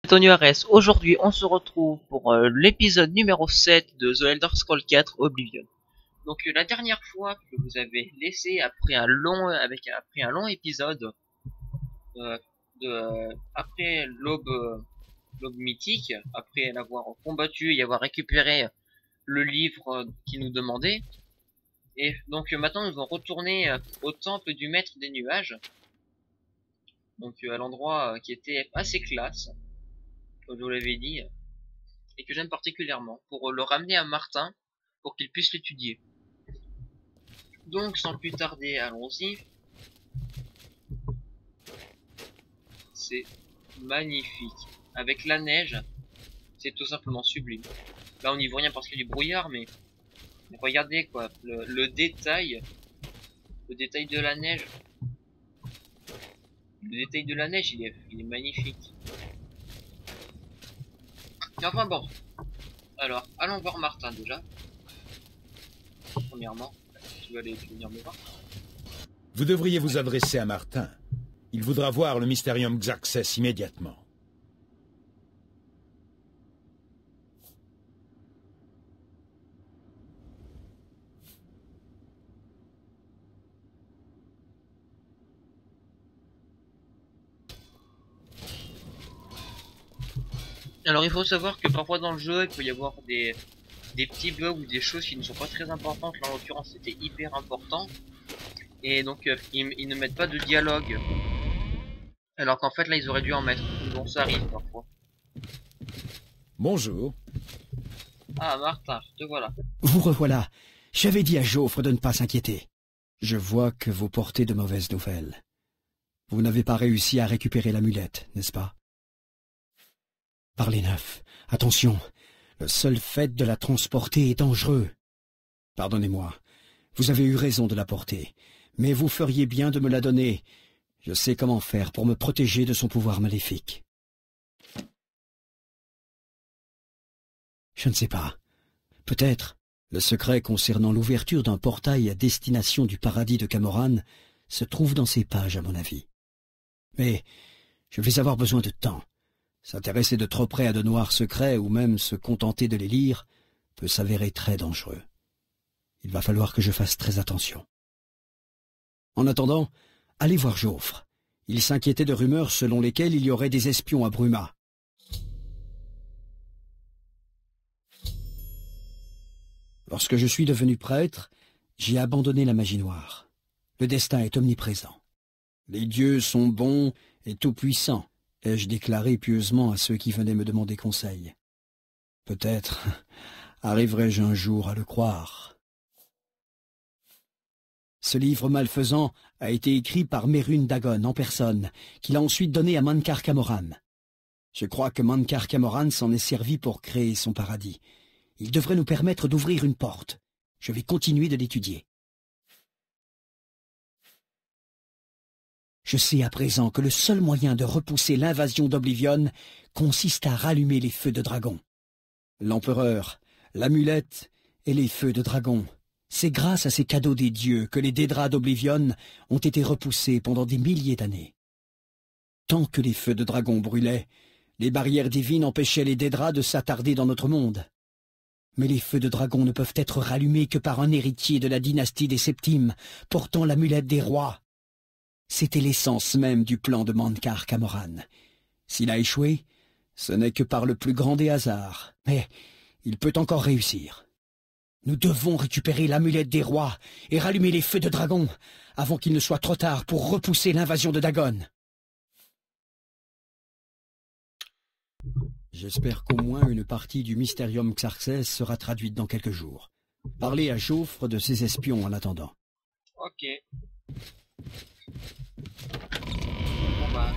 Antonio Ares. Aujourd'hui, on se retrouve pour l'épisode numéro 7 de The Elder Scrolls 4 Oblivion. Donc la dernière fois, je vous avais laissé après un long épisode euh, après l'aube mythique, après l'avoir combattu et avoir récupéré le livre qui nous demandait. Et donc maintenant, nous allons retourner au temple du maître des nuages. Donc à l'endroit qui était assez classe, comme je vous l'avais dit, et que j'aime particulièrement, pour le ramener à Martin, pour qu'il puisse l'étudier. Donc sans plus tarder, allons-y. C'est magnifique. Avec la neige, c'est tout simplement sublime. Là on n'y voit rien parce qu'il y a du brouillard, mais regardez quoi, le détail de la neige. Le détail de la neige, il est magnifique. Enfin bon, alors allons voir Martin déjà. Premièrement, tu vas venir me voir. Vous devriez vous adresser à Martin. Il voudra voir le Mysterium Xarxes immédiatement. Alors il faut savoir que parfois dans le jeu, il peut y avoir des petits bugs ou des choses qui ne sont pas très importantes. Là en l'occurrence c'était hyper important. Et donc ils ne mettent pas de dialogue. Alors qu'en fait là ils auraient dû en mettre. Donc ça arrive parfois. Bonjour. Ah Martin, te voilà. Vous revoilà. J'avais dit à Jaufre de ne pas s'inquiéter. Je vois que vous portez de mauvaises nouvelles. Vous n'avez pas réussi à récupérer l'amulette, n'est-ce pas? Parlez neuf. Attention, le seul fait de la transporter est dangereux. Pardonnez-moi, vous avez eu raison de la porter, mais vous feriez bien de me la donner. Je sais comment faire pour me protéger de son pouvoir maléfique. Je ne sais pas. Peut-être, le secret concernant l'ouverture d'un portail à destination du paradis de Camoran se trouve dans ces pages, à mon avis. Mais je vais avoir besoin de temps. S'intéresser de trop près à de noirs secrets ou même se contenter de les lire peut s'avérer très dangereux. Il va falloir que je fasse très attention. En attendant, allez voir Jaufre. Il s'inquiétait de rumeurs selon lesquelles il y aurait des espions à Bruma. Lorsque je suis devenu prêtre, j'ai abandonné la magie noire. Le destin est omniprésent. Les dieux sont bons et tout-puissants, ai-je déclaré pieusement à ceux qui venaient me demander conseil. Peut-être arriverai-je un jour à le croire. Ce livre malfaisant a été écrit par Mérune Dagon en personne, qu'il a ensuite donné à Mankar Camoran. Je crois que Mankar Camoran s'en est servi pour créer son paradis. Il devrait nous permettre d'ouvrir une porte. Je vais continuer de l'étudier. Je sais à présent que le seul moyen de repousser l'invasion d'Oblivion consiste à rallumer les feux de dragon. L'empereur, l'amulette et les feux de dragon. C'est grâce à ces cadeaux des dieux que les Dédras d'Oblivion ont été repoussés pendant des milliers d'années. Tant que les feux de dragon brûlaient, les barrières divines empêchaient les Dédras de s'attarder dans notre monde. Mais les feux de dragon ne peuvent être rallumés que par un héritier de la dynastie des Septimes, portant l'amulette des rois. C'était l'essence même du plan de Mankar Camoran. S'il a échoué, ce n'est que par le plus grand des hasards, mais il peut encore réussir. Nous devons récupérer l'amulette des rois et rallumer les feux de dragon avant qu'il ne soit trop tard pour repousser l'invasion de Dagon. J'espère qu'au moins une partie du Mysterium Xarxes sera traduite dans quelques jours. Parlez à Jaufre de ses espions en attendant. Ok. Bon bah...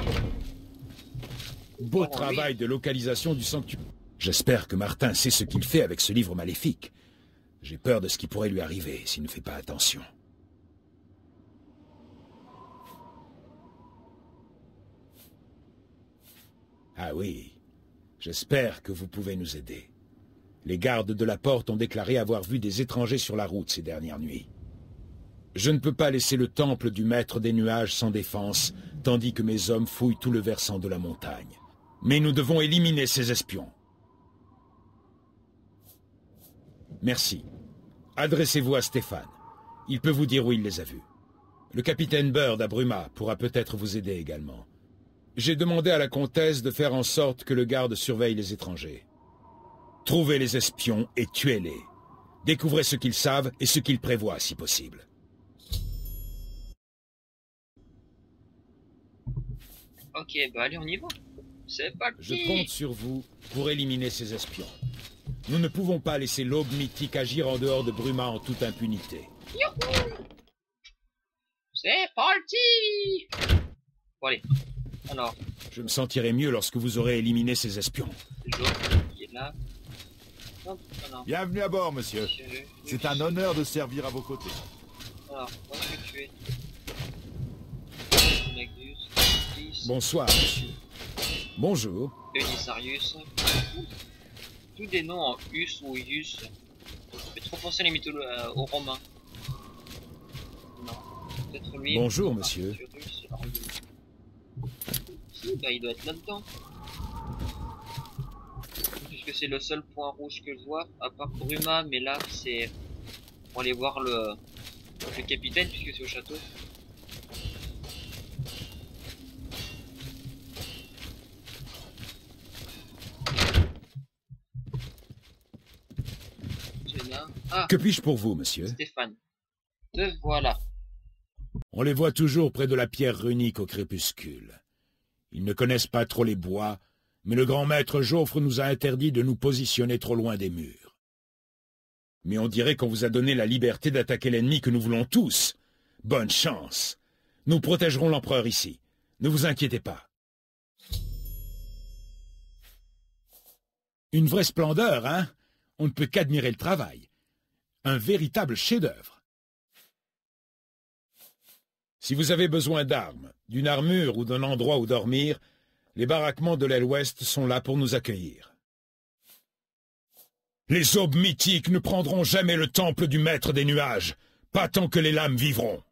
Beau travail de localisation du sanctuaire. J'espère que Martin sait ce qu'il fait avec ce livre maléfique. J'ai peur de ce qui pourrait lui arriver s'il ne fait pas attention. Ah oui, j'espère que vous pouvez nous aider. Les gardes de la porte ont déclaré avoir vu des étrangers sur la route ces dernières nuits. Je ne peux pas laisser le temple du maître des nuages sans défense, tandis que mes hommes fouillent tout le versant de la montagne. Mais nous devons éliminer ces espions. Merci. Adressez-vous à Stéphane. Il peut vous dire où il les a vus. Le capitaine Bird à Bruma pourra peut-être vous aider également. J'ai demandé à la comtesse de faire en sorte que le garde surveille les étrangers. Trouvez les espions et tuez-les. Découvrez ce qu'ils savent et ce qu'ils prévoient, si possible. Ok, bah allez, on y va. C'est parti. Je compte sur vous pour éliminer ces espions. Nous ne pouvons pas laisser l'aube mythique agir en dehors de Bruma en toute impunité. Youhou. C'est parti. Bon allez, alors... Je me sentirai mieux lorsque vous aurez éliminé ces espions. L'autre qui est là. Hop, alors. Bienvenue à bord, monsieur. C'est un honneur de servir à vos côtés. Alors, où est-ce que tu es? Magnus, Ulysse, Bonsoir, monsieur. Bonjour. Eudissarius. Tous des noms en Us ou Ius. Ça fait trop penser aux Romains. Non, peut-être lui. Bonjour, monsieur. Arthurus, alors, si, bah il doit être là-dedans. Puisque c'est le seul point rouge que je vois, à part Bruma, mais là c'est pour aller voir le capitaine puisque c'est au château. Ah, Que puis-je pour vous, monsieur? Stéphane. Te voilà. On les voit toujours près de la pierre runique au crépuscule. Ils ne connaissent pas trop les bois, mais le grand maître Joffre nous a interdit de nous positionner trop loin des murs. Mais on dirait qu'on vous a donné la liberté d'attaquer l'ennemi que nous voulons tous. Bonne chance. Nous protégerons l'empereur ici. Ne vous inquiétez pas. Une vraie splendeur, hein? On ne peut qu'admirer le travail. Un véritable chef-d'œuvre. Si vous avez besoin d'armes, d'une armure ou d'un endroit où dormir, les baraquements de l'aile ouest sont là pour nous accueillir. Les aubes mythiques ne prendront jamais le temple du maître des nuages, pas tant que les lames vivront.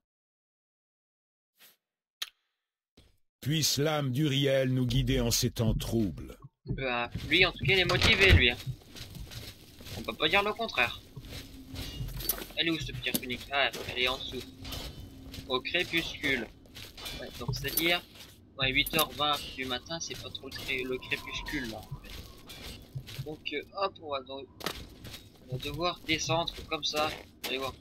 Puisse l'âme d'Uriel nous guider en ces temps troubles. Lui, en tout cas, il est motivé, lui. On peut pas dire le contraire. Elle est où, cette pierre unique? Ah, elle est en dessous. Au crépuscule. Ouais, donc, c'est-à-dire, ouais, 8h20 du matin, c'est pas trop le crépuscule, là, en fait. Donc, hop, on va devoir descendre comme ça. Allez voir.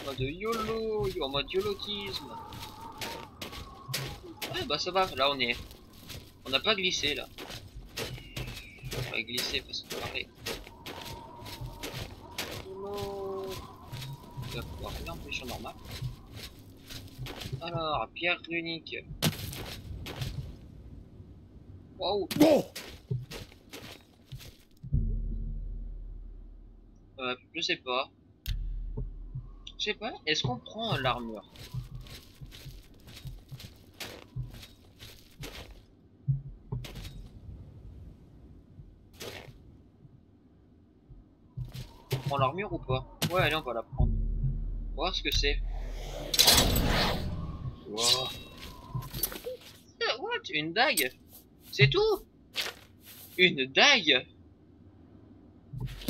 En mode YOLO, en mode YOLOtisme. Ouais, bah ça va, là, on n'a pas glissé, là. On va glisser parce que pareil. On va pouvoir faire en position normale. Alors, pierre runique. Waouh! Bon! Je sais pas. Est-ce qu'on prend l'armure? On prend l'armure ou pas? Ouais, allez, on va la prendre. On va voir ce que c'est. Wow. What? Une dague? C'est tout? Une dague?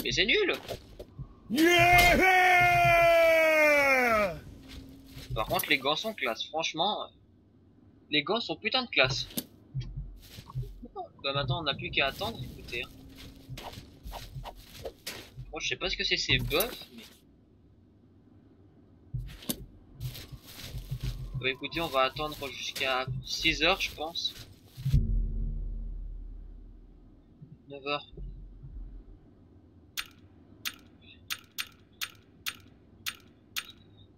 Mais c'est nul! Yeah! Par contre, les gants sont classe. Franchement, les gants sont putain de classe. Bah maintenant, on n'a plus qu'à attendre. Écoutez. Hein. Bon, je sais pas ce que c'est ces buffs, mais... Bah écoutez, on va attendre jusqu'à 6h, je pense. 9h.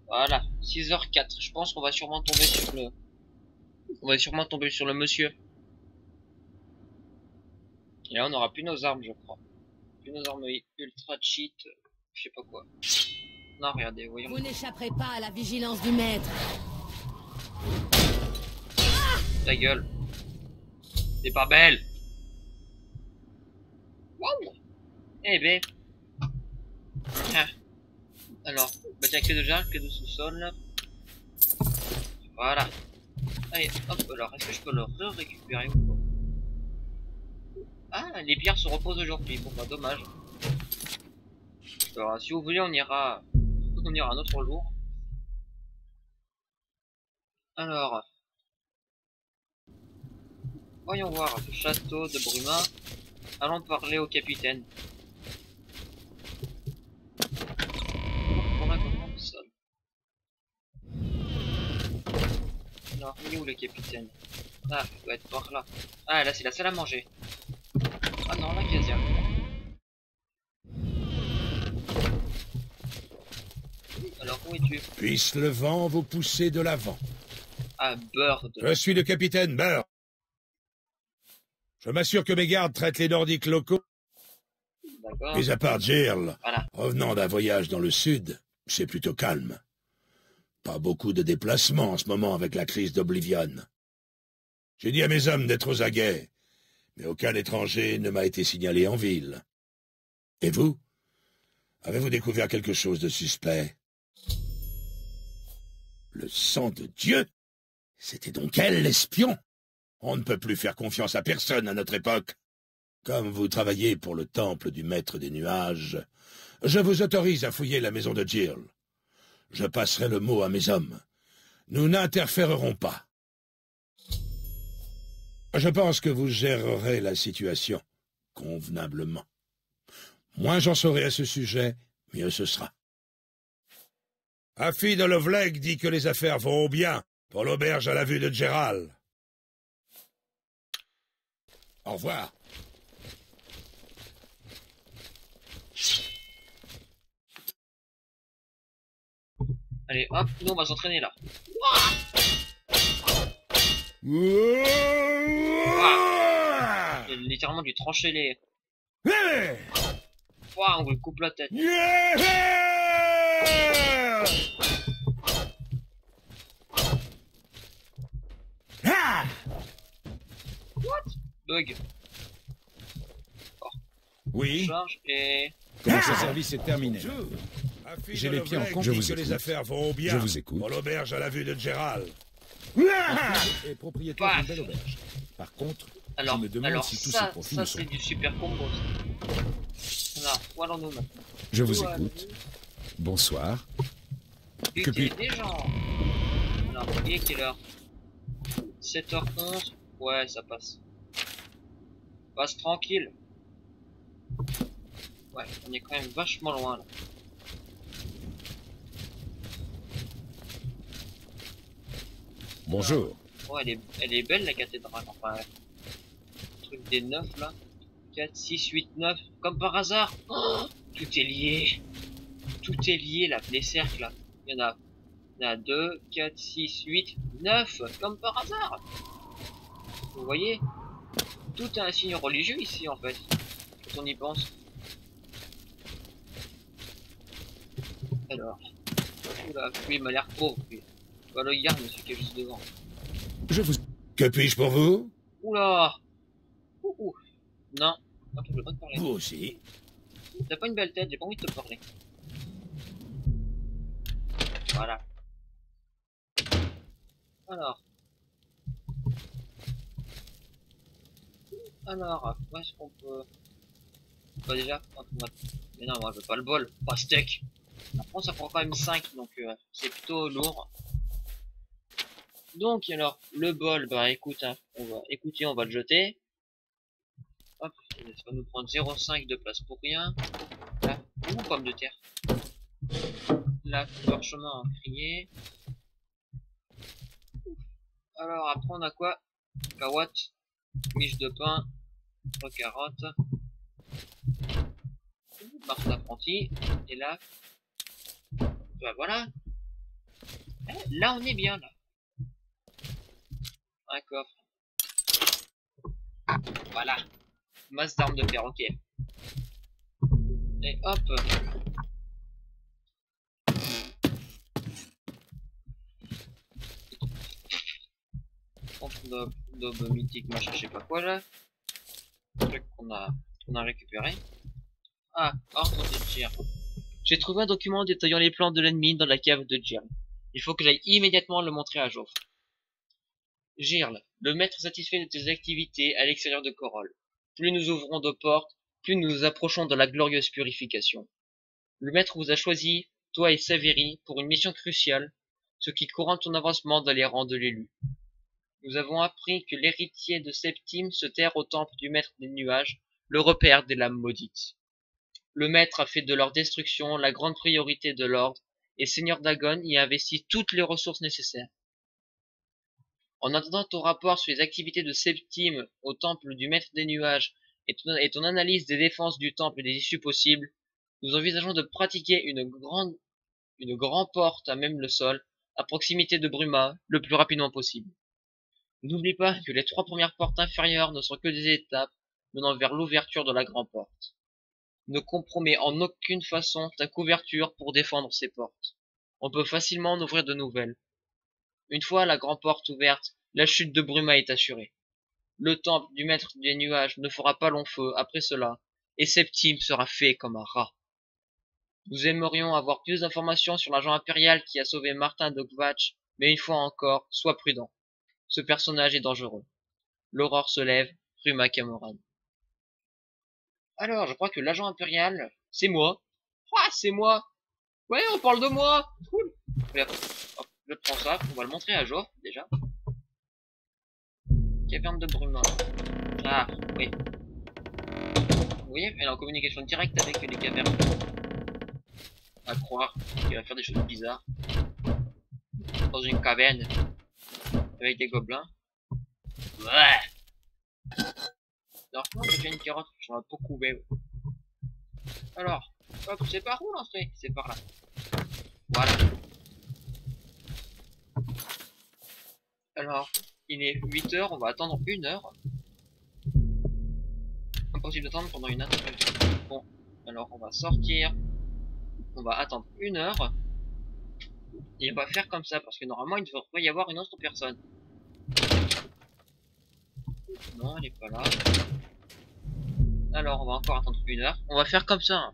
Voilà, 6h04. Je pense qu'on va sûrement tomber sur le... On va sûrement tomber sur le monsieur. Et là, on aura plus nos armes, je crois. Plus nos armes ultra cheat. Je sais pas quoi. Non, regardez, voyons. Vous n'échapperez pas à la vigilance du maître. Ta gueule. C'est pas belle. Waouh. Eh ben. Ah. Alors, bah tiens, que de jarre, que de sous-sol là. Voilà. Allez, hop, alors, est-ce que je peux le récupérer ou pas? Ah, les pierres se reposent aujourd'hui. Bon bah dommage. Alors, si vous voulez, on ira un autre jour. Alors, voyons voir le château de Bruma. Allons parler au capitaine. On a comment le sol. Alors, il est où le capitaine? Ah, il doit être par là. Ah, là c'est la salle à manger. Ah non, la casière. Alors, où es-tu? Puisse le vent vous pousser de l'avant. Ah, Bird. Je suis le capitaine Bird. Je m'assure que mes gardes traitent les Nordiques locaux. D'accord. Mais à part Jirl, Voilà. revenant d'un voyage dans le sud, c'est plutôt calme. Pas beaucoup de déplacements en ce moment avec la crise d'Oblivion. J'ai dit à mes hommes d'être aux aguets, mais aucun étranger ne m'a été signalé en ville. Et vous? Avez-vous découvert quelque chose de suspect? Le sang de Dieu! C'était donc elle, l'espion? On ne peut plus faire confiance à personne à notre époque. Comme vous travaillez pour le temple du maître des nuages, je vous autorise à fouiller la maison de Jirl. Je passerai le mot à mes hommes. Nous n'interférerons pas. Je pense que vous gérerez la situation convenablement. Moins j'en saurai à ce sujet, mieux ce sera. Afi de Lovleg dit que les affaires vont bien pour l'auberge à la vue de Geralt. Au revoir. Allez, hop, nous on va s'entraîner là. Il a littéralement dû trancher les... Ouah, on lui coupe la tête. What? Bug. Oui, Charge et... comment ce service est terminé? J'ai les pieds en compte, je vous les écoute. affaires vont bien. Je vous écoute. Pour l'auberge à la vue de Geralt. Et propriétaire d'une belle auberge. Par contre, Alors, je me demande si tous ces profils ça ne sont... c'est du super combo. Alors, où allons-nous maintenant? Je vous Où écoute. Bonsoir. Buter puis- des gens. Alors, il est quelle heure? 7h11. Ouais, ça passe. Passe tranquille. Ouais, on est quand même vachement loin là. Bonjour. Oh, elle est belle la cathédrale. Enfin, le truc des 9 là. 4, 6, 8, 9. Comme par hasard. Oh, tout est lié. Tout est lié là. Les cercles là. Il y en a 2, 4, 6, 8, 9. Comme par hasard. Vous voyez? Tout est un signe religieux ici en fait. Quand on y pense. Alors. Oula, lui il m'a l'air pauvre lui. Bah le garde monsieur qui est juste devant. Je vous... Que puis-je pour vous? Oula. Ouh. Non. Attends, je veux pas te parler. Vous aussi. T'as pas une belle tête, j'ai pas envie de te parler. Voilà. Alors. Où est-ce qu'on peut... Bah déjà, mais non, moi je veux pas le bol, pas steak. Après ça prend quand même 5, donc c'est plutôt lourd. Donc alors, le bol, bah écoute, hein, on va le jeter. Hop, ça va nous prendre 0,5 de place pour rien. Là, pomme de terre. Là, parchemin en crier. Alors après on a quoi? Carotte, miche de pain, carotte, marque d'apprenti, et là, bah voilà. Là on est bien là. Un coffre. Voilà. Masse d'armes de perroquet. Et hop. Daube mythique, machin, je sais pas quoi là. Truc qu'on a récupéré. Ah, ordre de Jirl. J'ai trouvé un document détaillant les plans de l'ennemi dans la cave de Jirl. Il faut que j'aille immédiatement le montrer à Joffre. Jirl, le maître satisfait de tes activités à l'extérieur de Corol. Plus nous ouvrons de portes, plus nous nous approchons de la glorieuse purification. Le maître vous a choisi, toi et Saveri, pour une mission cruciale, ce qui couronne ton avancement dans les rangs de l'élu. Nous avons appris que l'héritier de Septime se terre au temple du maître des nuages, le repère des lames maudites. Le maître a fait de leur destruction la grande priorité de l'ordre, et Seigneur Dagon y a investi toutes les ressources nécessaires. En attendant ton rapport sur les activités de Septime au temple du maître des nuages et ton analyse des défenses du temple et des issues possibles, nous envisageons de pratiquer une grande porte à même le sol, à proximité de Bruma, le plus rapidement possible. N'oublie pas que les 3 premières portes inférieures ne sont que des étapes menant vers l'ouverture de la grande porte. Ne compromets en aucune façon ta couverture pour défendre ces portes. On peut facilement en ouvrir de nouvelles. Une fois la grande porte ouverte, la chute de Bruma est assurée. Le temple du maître des nuages ne fera pas long feu après cela, et Septime sera fait comme un rat. Nous aimerions avoir plus d'informations sur l'agent impérial qui a sauvé Martin de Gvatch, mais une fois encore, sois prudent. Ce personnage est dangereux. L'aurore se lève, Bruma Cameron. Alors, je crois que l'agent impérial, c'est moi. Ah, c'est moi. Ouais, on parle de moi. Cool. Hop, je prends ça, on va le montrer à Joffre, déjà. Caverne de Bruma. Ah, oui. Vous voyez, elle est en communication directe avec les cavernes. À croire qu'il va faire des choses bizarres. Dans une caverne. Avec des gobelins. Ouais. Alors, comment j'ai fait une carotte? J'en ai beaucoup, mais... Alors, hop, c'est par où l'entrée? C'est par là. Voilà. Alors, il est 8 h, on va attendre 1 heure. Impossible d'attendre pendant une heure. Bon, alors on va sortir. On va attendre 1 heure. Et on va faire comme ça, parce que normalement il devrait y avoir une autre personne. Non, elle est pas là. Alors, on va encore attendre 1 heure. On va faire comme ça. Hein.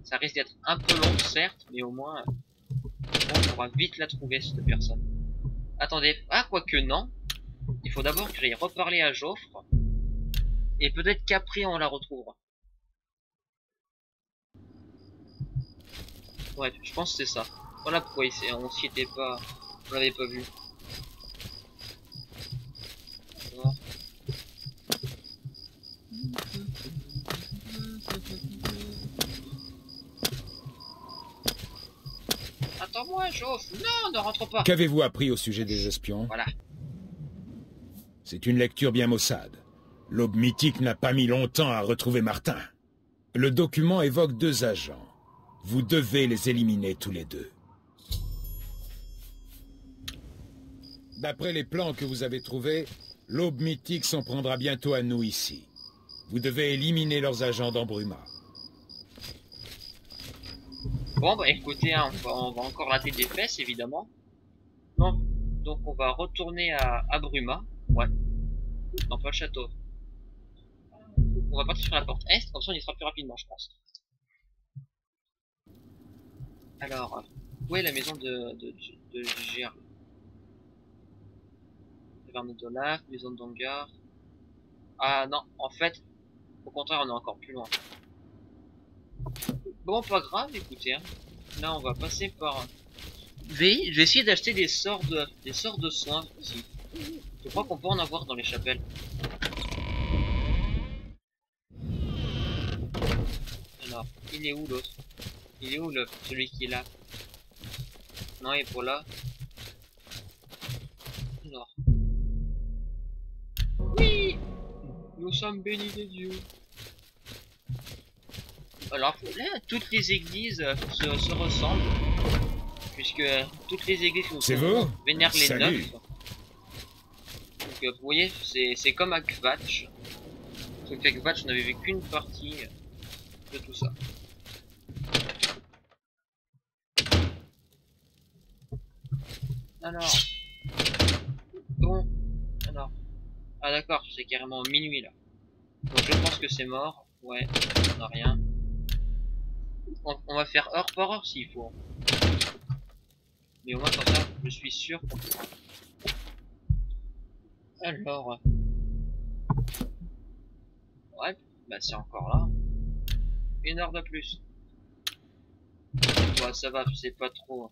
Ça risque d'être un peu long, certes, mais au moins, on pourra vite la trouver, cette personne. Attendez, ah, quoique non. Il faut d'abord que j'aille reparler à Joffre. Et peut-être qu'après, on la retrouvera. Ouais, je pense que c'est ça. Voilà pourquoi on s'y était pas... On l'avait pas vu. Alors. Attends-moi, Joffre. Non, ne rentre pas. Qu'avez-vous appris au sujet des espions? Voilà. C'est une lecture bien maussade. L'aube mythique n'a pas mis longtemps à retrouver Martin. Le document évoque 2 agents. Vous devez les éliminer tous les 2. D'après les plans que vous avez trouvés, l'aube mythique s'en prendra bientôt à nous ici. Vous devez éliminer leurs agents dans Bruma. Bon, bah écoutez, hein, on va encore rater des fesses, évidemment. Non, donc on va retourner à Bruma. Ouais. Non, pas le château. On va partir sur la porte Est, comme ça on y sera plus rapidement, je pense. Alors, où est la maison de Gérard? Taverne d'Olaf, maison d'Angar. Ah non, en fait, au contraire, on est encore plus loin. Bon, pas grave, écoutez. Hein. Là, on va passer par... Je vais essayer d'acheter des sorts de soins aussi. Je crois qu'on peut en avoir dans les chapelles. Alors, il est où l'autre? Il est où celui qui est là? Non, il est pour là. Alors. Oui! Nous sommes bénis de Dieu. Alors là, toutes les églises se ressemblent. Puisque toutes les églises vénèrent les neufs. Donc vous voyez, c'est comme à Gvatch. Sauf qu'à Gvatch, on avait vu qu'une partie de tout ça. Alors. Bon. Alors. Ah d'accord, c'est carrément minuit là. Donc je pense que c'est mort. Ouais, on n'a rien. On va faire heure par heure s'il faut. Mais au moins comme ça, je suis sûr qu'on pourra. Alors. Ouais, bah c'est encore là. 1 heure de plus. Bah ça va, c'est pas trop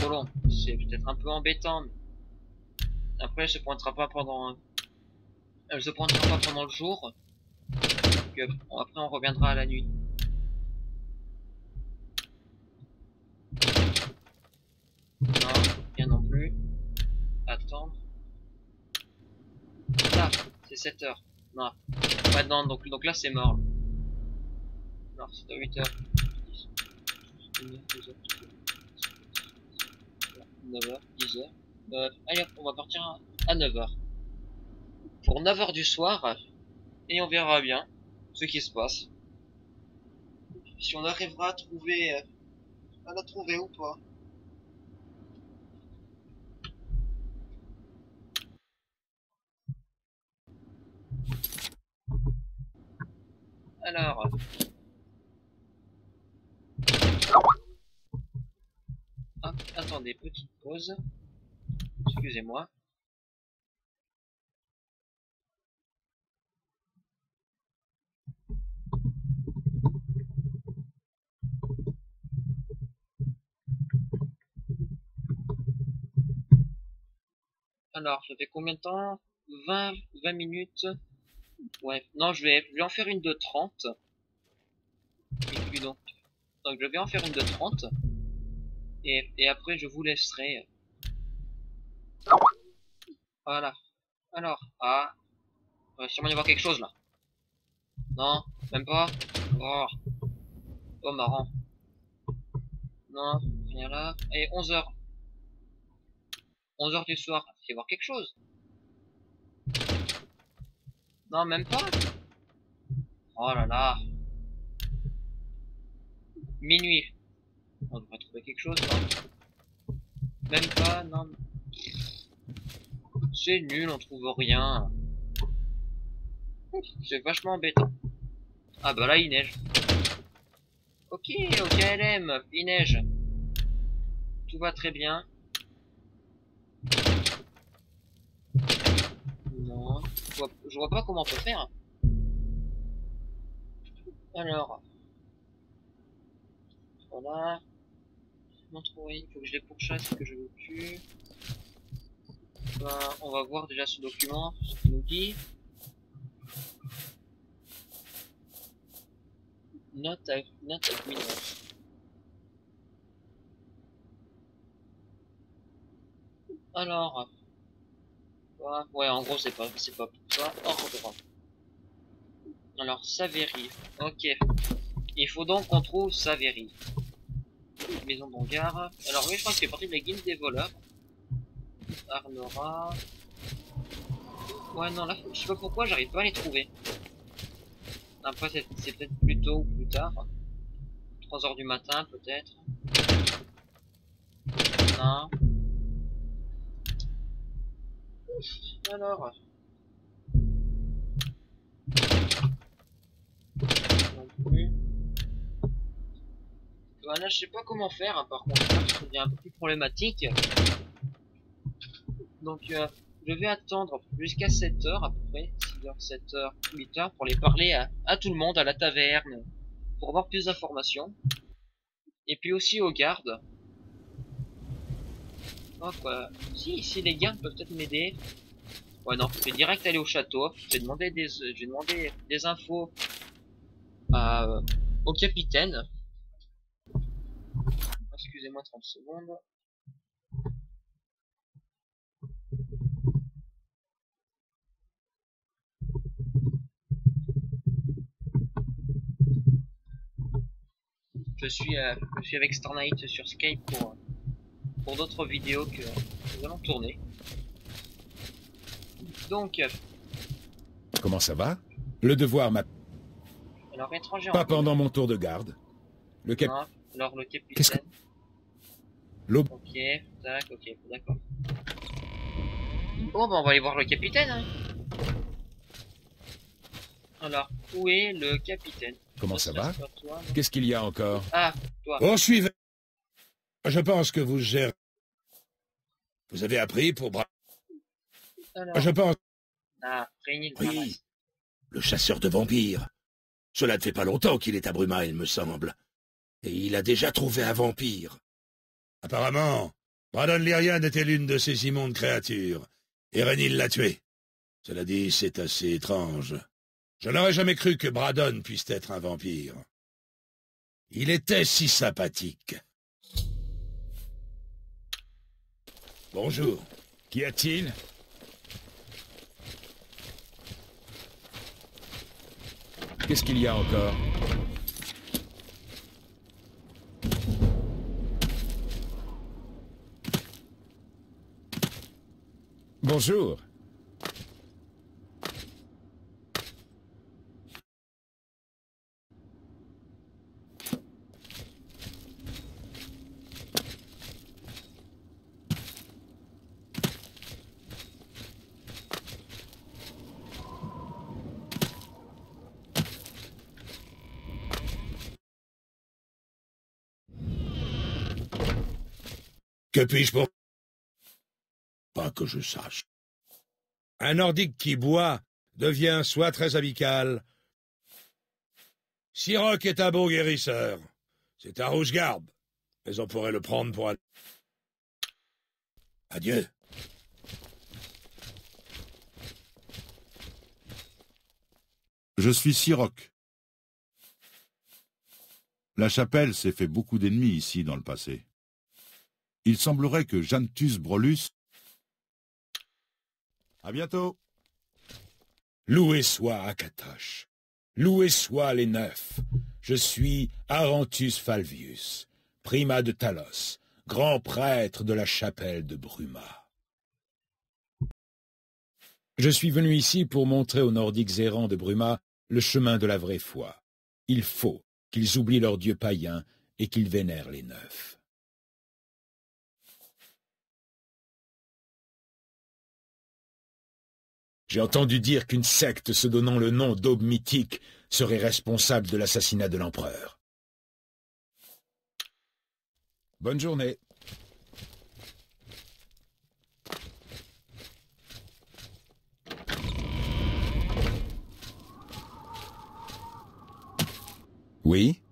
long. C'est peut-être un peu embêtant, mais après elle se pointera pas pendant le jour. Donc, après on reviendra à la nuit. Non, rien non plus. Attendre. Là, c'est 7 heures. Non. Ouais, non, donc là c'est mort. Non, c'est à 8 heures. 9 heures, 10 heures. Allez, on va partir à 9 heures. Pour 9 heures du soir, et on verra bien ce qui se passe. Si on arrivera à la trouver ou pas. Alors, hop, attendez, petite pause. Excusez-moi. Alors, ça fait combien de temps? 20 minutes. Ouais, non, je vais en faire une de 30. Et puis donc je vais en faire une de 30. Et après, je vous laisserai. Voilà. Alors, il va sûrement y avoir quelque chose là. Non, même pas. Oh, oh marrant. Non, rien là. Et 11 heures. 11 heures du soir. Il va y avoir quelque chose. Non, même pas. Oh là là. Minuit. On devrait trouver quelque chose, non? Même pas, non. C'est nul, on trouve rien. C'est vachement embêtant. Ah bah là, il neige. Ok, au KLM, il neige. Tout va très bien. Non, je vois pas comment on peut faire. Alors, voilà. Il faut que je les pourchasse et que je les tue. Ben, on va voir déjà ce document, ce qu'il nous dit. Note à mineur. Alors, ouais, en gros c'est pas pour ça. Ordre. Alors, Savéry. Ok. Il faut donc qu'on trouve Savéry. Maison d'Angare. Alors oui, je crois que c'est partie de la guilde des voleurs. Arnora. Ouais, non, là, je sais pas pourquoi, j'arrive pas à les trouver. Après, c'est peut-être plus tôt ou plus tard. 3 heures du matin, peut-être. Non. Alors. Non plus. Voilà, je sais pas comment faire, hein, par contre, ça devient un peu plus problématique. Donc, je vais attendre jusqu'à 7 heures à peu près, 6 heures, 7 heures, 8 heures, pour les parler à tout le monde, à la taverne, pour avoir plus d'informations. Et puis aussi aux gardes. Oh, quoi. Si les gardes peuvent peut-être m'aider. Ouais, non, je vais direct aller au château. Je vais demander des infos au capitaine. Excusez-moi 30 secondes. Je suis avec Starnight sur Skype pour d'autres vidéos que nous allons tourner. Donc, Comment ça va? Le devoir m'a... alors étranger Pas en pendant mon tour de garde. Le cap... non, alors le capitaine. Qu'est-ce que... L'aube... Ok, tac, ok, d'accord. Bon, bah on va aller voir le capitaine. Hein. Alors, où est le capitaine? Comment ça va? Toi, Qu'est-ce qu'il y a encore? ah, toi. Oh, suivez. Je pense que vous gérez... Vous avez appris pour... Alors, Je pense... ah, réunir le Oui. ramasse. Le chasseur de vampires. Cela ne fait pas longtemps qu'il est à Bruma, il me semble. Et il a déjà trouvé un vampire. Apparemment, Bradon Lyrian était l'une de ces immondes créatures. Et Renil l'a tué. Cela dit, c'est assez étrange. Je n'aurais jamais cru que Bradon puisse être un vampire. Il était si sympathique. Bonjour. Qu'y a-t-il? Qu'est-ce qu'il y a encore? Bonjour. Que puis-je pour... Pas que je sache. Un Nordique qui boit devient soit très amical. Siroc est un bon guérisseur. C'est un rouge-garde. Mais on pourrait le prendre pour un... Adieu. Je suis Siroc. La chapelle s'est fait beaucoup d'ennemis ici dans le passé. Il semblerait que Jantus Brolus... À bientôt. Loué soit Akatosh. Loué soit les neufs. Je suis Arantus Falvius, primat de Talos, grand prêtre de la chapelle de Bruma. Je suis venu ici pour montrer aux Nordiques errants de Bruma le chemin de la vraie foi. Il faut qu'ils oublient leurs dieux païens et qu'ils vénèrent les neufs. J'ai entendu dire qu'une secte se donnant le nom d'Aube mythique serait responsable de l'assassinat de l'empereur. Bonne journée. Oui?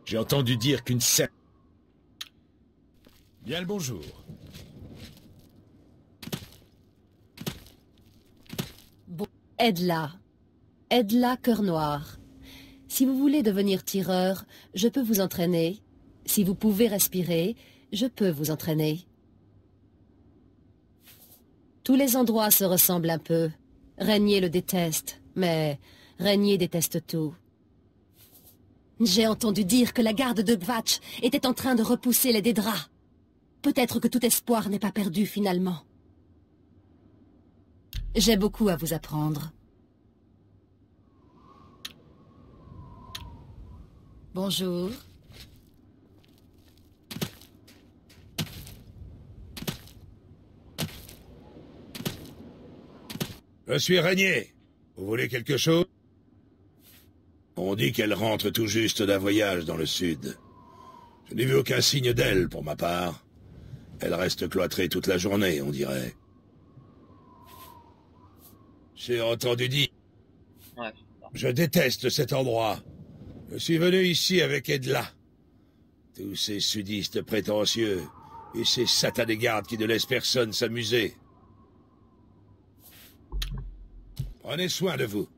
J'ai entendu dire qu'une secte... Bien le bonjour. Edla. Edla Cœur Noir. Si vous voulez devenir tireur, je peux vous entraîner. Si vous pouvez respirer, je peux vous entraîner. Tous les endroits se ressemblent un peu. Régnier le déteste, mais Régnier déteste tout. J'ai entendu dire que la garde de Gvatch était en train de repousser les Dédras. Peut-être que tout espoir n'est pas perdu finalement. J'ai beaucoup à vous apprendre. Bonjour. Je suis Régnier. Vous voulez quelque chose? On dit qu'elle rentre tout juste d'un voyage dans le sud. Je n'ai vu aucun signe d'elle, pour ma part. Elle reste cloîtrée toute la journée, on dirait. J'ai entendu dire... Ouais. Je déteste cet endroit. Je suis venu ici avec Edla. Tous ces sudistes prétentieux et ces satanés gardes qui ne laissent personne s'amuser. Prenez soin de vous.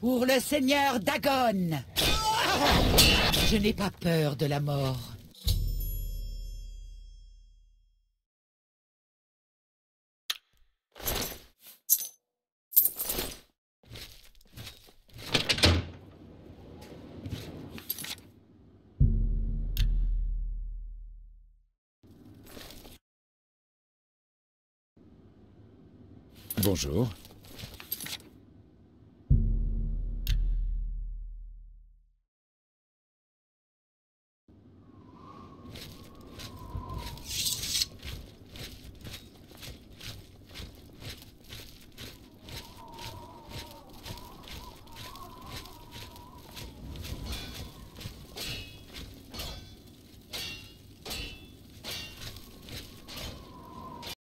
Pour le seigneur Dagon. Je n'ai pas peur de la mort. Bonjour.